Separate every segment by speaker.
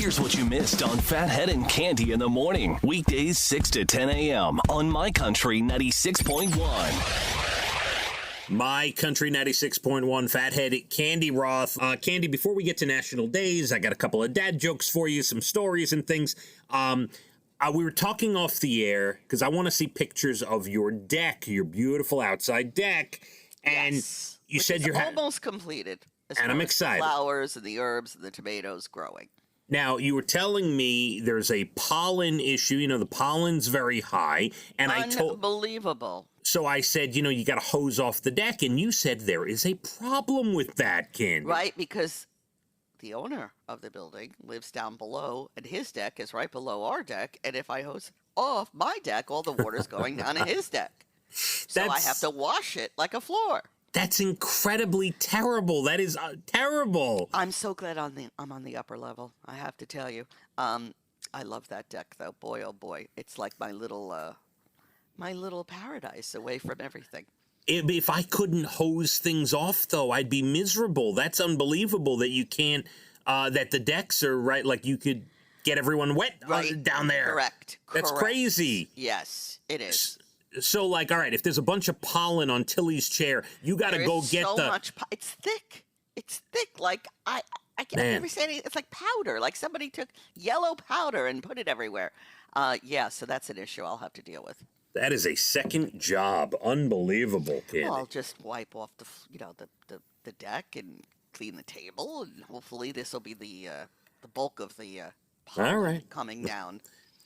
Speaker 1: Here's what you missed on Phathead and Cande in the morning. Weekdays 6 to 10 a.m. on My Country 96.1.
Speaker 2: My Country 96.1, Phathead, Cande Roth. Cande, before we get to National Days, I got a couple of dad jokes for you, some stories and things. We were talking off the air because I want to see pictures of your deck, your beautiful outside deck. And
Speaker 3: yes.
Speaker 2: You said you're
Speaker 3: almost completed.
Speaker 2: And I'm excited.
Speaker 3: The flowers and the herbs and the tomatoes growing.
Speaker 2: Now, you were telling me there's a pollen issue. You know, the pollen's very high. And
Speaker 3: Unbelievable.
Speaker 2: So I said, you got to hose off the deck. And you said there is a problem with that, Cande.
Speaker 3: Right, because the owner of the building lives down below, and his deck is right below our deck. And if I hose off my deck, all the water's going down to his deck. So I have to wash it like a floor.
Speaker 2: That's incredibly terrible. That is terrible.
Speaker 3: I'm so glad I'm on the upper level. I have to tell you. I love that deck, though. Boy, oh boy, it's like my little paradise away from everything.
Speaker 2: If I couldn't hose things off, though, I'd be miserable. That's unbelievable that you can't. That the decks are right. Like you could get everyone wet down there.
Speaker 3: Correct.
Speaker 2: That's crazy.
Speaker 3: Yes, it is.
Speaker 2: So, like, all right, if there's a bunch of pollen on Tilly's chair, you got to go get
Speaker 3: so much. It's thick. It's thick. Like I can't ever say anything. It's like powder. Like somebody took yellow powder and put it everywhere. Yeah. So that's an issue I'll have to deal with.
Speaker 2: That is a second job. Unbelievable, kid.
Speaker 3: Well, I'll just wipe off the deck and clean the table, and hopefully this will be the bulk of the pollen coming down.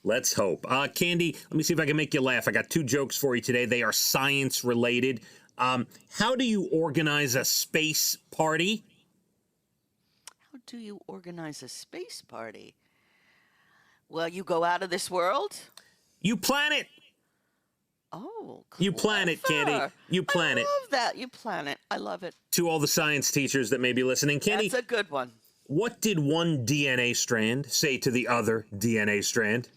Speaker 2: Let's hope. Cande, let me see if I can make you laugh. I got two jokes for you today. They are science related. How do you organize a space party?
Speaker 3: How do you organize a space party? Well, you go out of this world?
Speaker 2: You plan it.
Speaker 3: Oh, clever.
Speaker 2: You plan it, Cande. You plan it.
Speaker 3: I love that. You plan it. I love it.
Speaker 2: To all the science teachers that may be listening, Cande.
Speaker 3: That's a good one.
Speaker 2: What did one DNA strand say to the other DNA strand?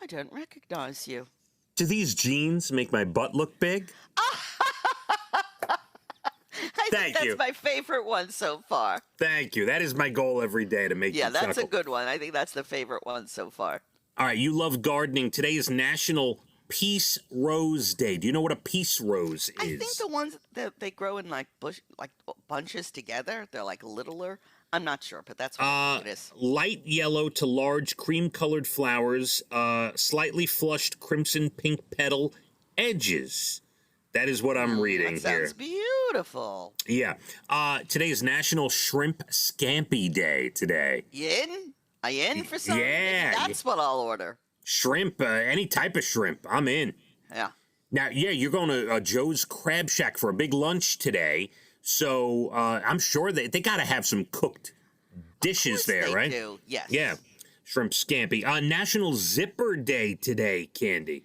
Speaker 3: I don't recognize you.
Speaker 2: Do these jeans make my butt look big?
Speaker 3: I think that's my favorite one so far.
Speaker 2: Thank you. That is my goal every day, to make you chuckle.
Speaker 3: Yeah, that's a good one. I think that's the favorite one so far.
Speaker 2: All right, you love gardening. Today is National Peace Rose Day. Do you know what a peace rose is?
Speaker 3: I think the ones that they grow in like bunches together, they're like littler. I'm not sure, but that's what it is. Light
Speaker 2: yellow to large cream-colored flowers, slightly flushed crimson pink petal edges. That is what I'm reading here.
Speaker 3: That sounds beautiful.
Speaker 2: Yeah. Today is National Shrimp Scampi Day today.
Speaker 3: Are you in for something?
Speaker 2: Yeah.
Speaker 3: That's what I'll order.
Speaker 2: Shrimp, any type of shrimp. I'm in.
Speaker 3: Yeah.
Speaker 2: Now, you're going to Joe's Crab Shack for a big lunch today. So I'm sure they got to have some cooked dishes there, right?
Speaker 3: They do. Yes.
Speaker 2: Yeah. Shrimp scampi. National Zipper Day today, Cande.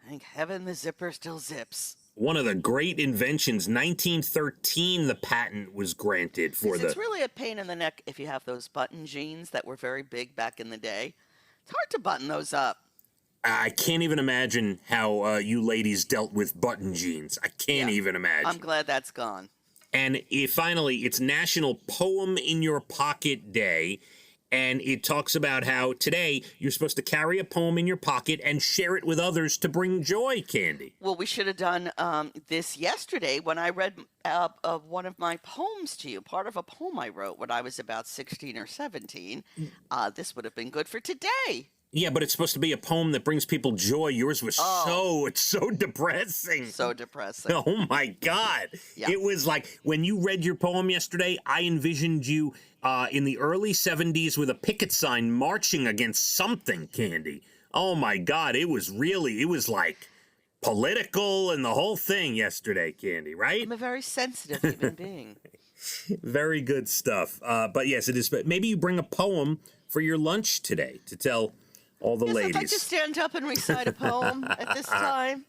Speaker 3: Thank heaven the zipper still zips.
Speaker 2: One of the great inventions, 1913, the patent was granted for
Speaker 3: It's really a pain in the neck if you have those button jeans that were very big back in the day. It's hard to button those up.
Speaker 2: I can't even imagine how you ladies dealt with button jeans. I can't even imagine.
Speaker 3: I'm glad that's gone.
Speaker 2: And finally, it's National Poem in Your Pocket Day. And it talks about how today you're supposed to carry a poem in your pocket and share it with others to bring joy, Cande.
Speaker 3: Well, we should have done this yesterday when I read one of my poems to you, part of a poem I wrote when I was about 16 or 17. This would have been good for today.
Speaker 2: Yeah, but it's supposed to be a poem that brings people joy. Yours was it's so depressing.
Speaker 3: So depressing.
Speaker 2: Oh, my God. Yeah. It was like when you read your poem yesterday, I envisioned you in the early 70s with a picket sign marching against something, Cande. Oh, my God. It was like political and the whole thing yesterday, Cande, right?
Speaker 3: I'm a very sensitive human being.
Speaker 2: Very good stuff. But yes, it is. But maybe you bring a poem for your lunch today to tell all the ladies.
Speaker 3: If I just stand up and recite a poem at this time.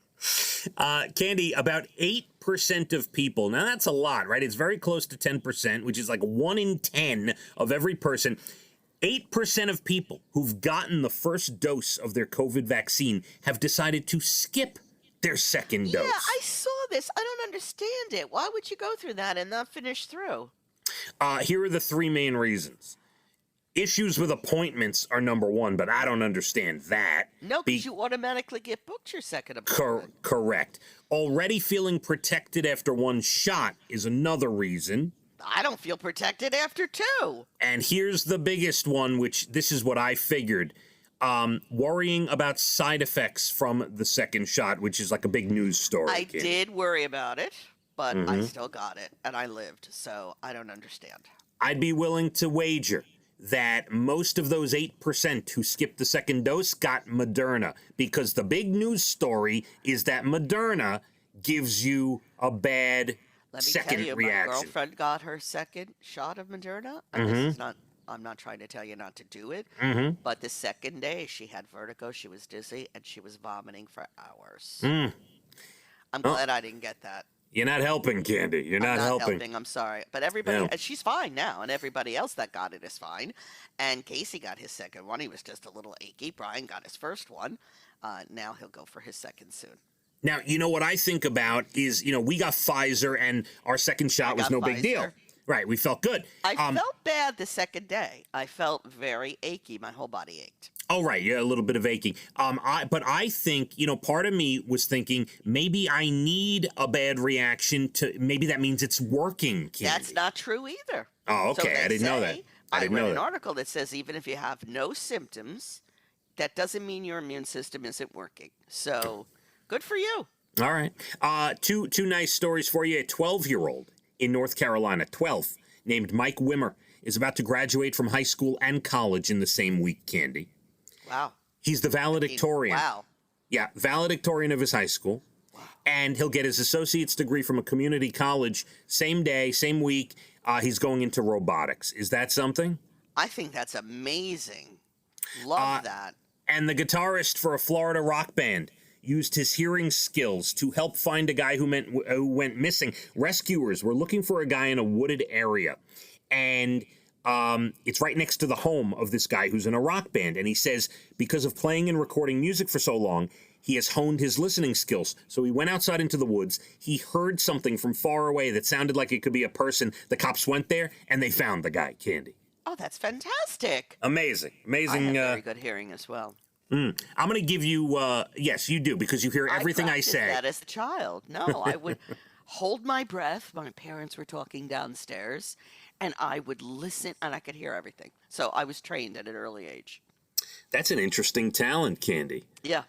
Speaker 2: Cande, about 8% of people, now that's a lot, right? It's very close to 10%, which is like 1 in 10 of every person. 8% of people who've gotten the first dose of their COVID vaccine have decided to skip their second dose.
Speaker 3: Yeah, I saw this. I don't understand it. Why would you go through that and not finish through?
Speaker 2: Here are the 3 main reasons. Issues with appointments are number one, but I don't understand that.
Speaker 3: No, because you automatically get booked your second appointment.
Speaker 2: Correct. Already feeling protected after one shot is another reason.
Speaker 3: I don't feel protected after 2.
Speaker 2: And here's the biggest one, which this is what I figured. Worrying about side effects from the second shot, which is like a big news story.
Speaker 3: I did worry about it, but I still got it, and I lived, so I don't understand.
Speaker 2: I'd be willing to wager that most of those 8% who skipped the second dose got Moderna, because the big news story is that Moderna gives you a bad second
Speaker 3: Let me tell you,
Speaker 2: reaction.
Speaker 3: my girlfriend got her second shot of Moderna, and this is not, I'm not trying to tell you not to do it, but the second day she had vertigo, she was dizzy, and she was vomiting for hours. I'm glad I didn't get that.
Speaker 2: You're not helping, Cande. You're not helping.
Speaker 3: I'm sorry. But everybody, and she's fine now, and everybody else that got it is fine. And Casey got his second one. He was just a little achy. Brian got his first one. Now he'll go for his second soon.
Speaker 2: Now, you know what I think about is, we got Pfizer, and our second shot was no big deal. Right, we felt good.
Speaker 3: I felt bad the second day. I felt very achy. My whole body ached.
Speaker 2: Oh, right, yeah, a little bit of aching. But I think, part of me was thinking maybe I need a bad reaction to, maybe that means it's working, Cande.
Speaker 3: That's not true either.
Speaker 2: Oh, okay,
Speaker 3: So
Speaker 2: I didn't know that.
Speaker 3: I read an article that says even if you have no symptoms, that doesn't mean your immune system isn't working. So, good for you.
Speaker 2: All right. Two nice stories for you. A 12-year-old in North Carolina, 12, named Mike Wimmer, is about to graduate from high school and college in the same week, Cande.
Speaker 3: Wow.
Speaker 2: He's the valedictorian.
Speaker 3: Wow.
Speaker 2: Yeah, valedictorian of his high school. Wow. And he'll get his associate's degree from a community college same day, same week. He's going into robotics. Is that something?
Speaker 3: I think that's amazing. Love that.
Speaker 2: And the guitarist for a Florida rock band used his hearing skills to help find a guy who went missing. Rescuers were looking for a guy in a wooded area. And it's right next to the home of this guy who's in a rock band. And he says because of playing and recording music for so long, he has honed his listening skills. So he went outside into the woods. He heard something from far away that sounded like it could be a person. The cops went there, and they found the guy, Cande.
Speaker 3: Oh, that's fantastic.
Speaker 2: Amazing.
Speaker 3: I have very good hearing as well.
Speaker 2: I'm going to give you, yes, you do, because you hear everything I say.
Speaker 3: That as a child. No, I would hold my breath. My parents were talking downstairs, and I would listen, and I could hear everything. So I was trained at an early age.
Speaker 2: That's an interesting talent, Cande.
Speaker 3: Yeah.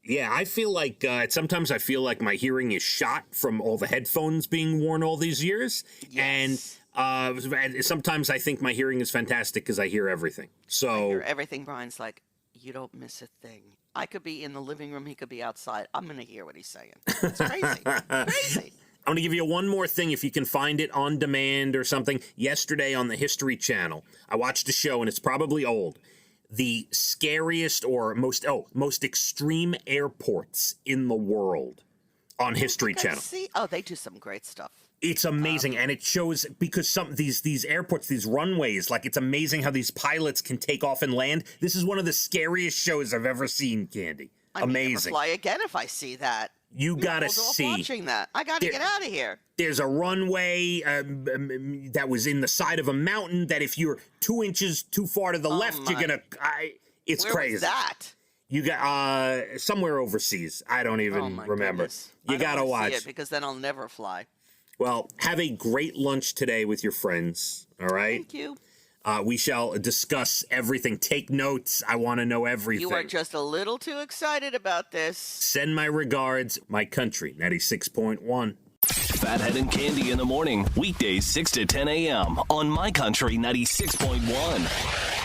Speaker 2: Yeah, I feel like, sometimes I feel like my hearing is shot from all the headphones being worn all these years.
Speaker 3: Yes.
Speaker 2: And sometimes I think my hearing is fantastic because I hear everything. So
Speaker 3: I hear everything. Brian's like, you don't miss a thing. I could be in the living room. He could be outside. I'm going to hear what he's saying. It's crazy. Crazy.
Speaker 2: I'm going to give you one more thing if you can find it on demand or something. Yesterday on the History Channel, I watched a show, and it's probably old. The scariest or most extreme airports in the world on History Channel.
Speaker 3: They do some great stuff.
Speaker 2: It's amazing, and it shows because some these airports, these runways, like it's amazing how these pilots can take off and land. This is one of the scariest shows I've ever seen, Cande. Amazing.
Speaker 3: Never fly again if I see that.
Speaker 2: You gotta see.
Speaker 3: Watching that, I gotta get out of here.
Speaker 2: There's a runway that was in the side of a mountain that if you're 2 inches too far to the left, you're gonna. It's
Speaker 3: Where
Speaker 2: crazy.
Speaker 3: Was that?
Speaker 2: You got somewhere overseas. I don't even remember.
Speaker 3: Goodness.
Speaker 2: You gotta watch
Speaker 3: it because then I'll never fly.
Speaker 2: Well, have a great lunch today with your friends. All right.
Speaker 3: Thank you.
Speaker 2: We shall discuss everything. Take notes. I want to know everything.
Speaker 3: You are just a little too excited about this.
Speaker 2: Send my regards. My country, 96.1.
Speaker 1: Phathead and Cande in the morning, weekdays 6 to 10 a.m. on My Country 96.1.